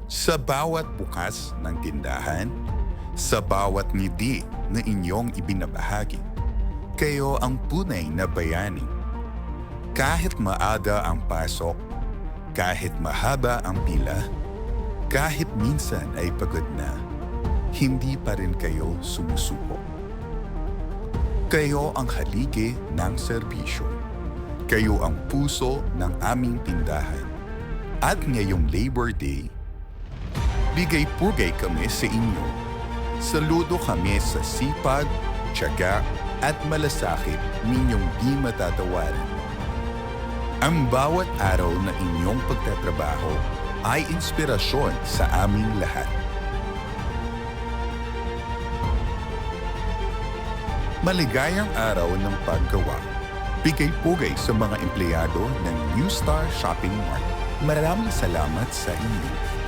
Sa bawat bukas ng tindahan, sa bawat ngiti na inyong ibinabahagi, kayo ang tunay na bayani. Kahit maaga ang pasok, kahit mahaba ang pila, kahit minsan ay pagod na, hindi pa rin kayo sumusuko. Kayo ang haligi ng serbisyo. Kayo ang puso ng aming tindahan. At ngayong Labor Day, bigay-pugay kami sa inyo. Saludo kami sa sipag, tiyaga at malasakit ninyong di matatawaran. Ang bawat araw na inyong pagtatrabaho ay inspirasyon sa aming lahat. Maligayang araw ng paggawa. Bigay-pugay sa mga empleyado ng New Star Shopping Mart. Maraming salamat sa inyo.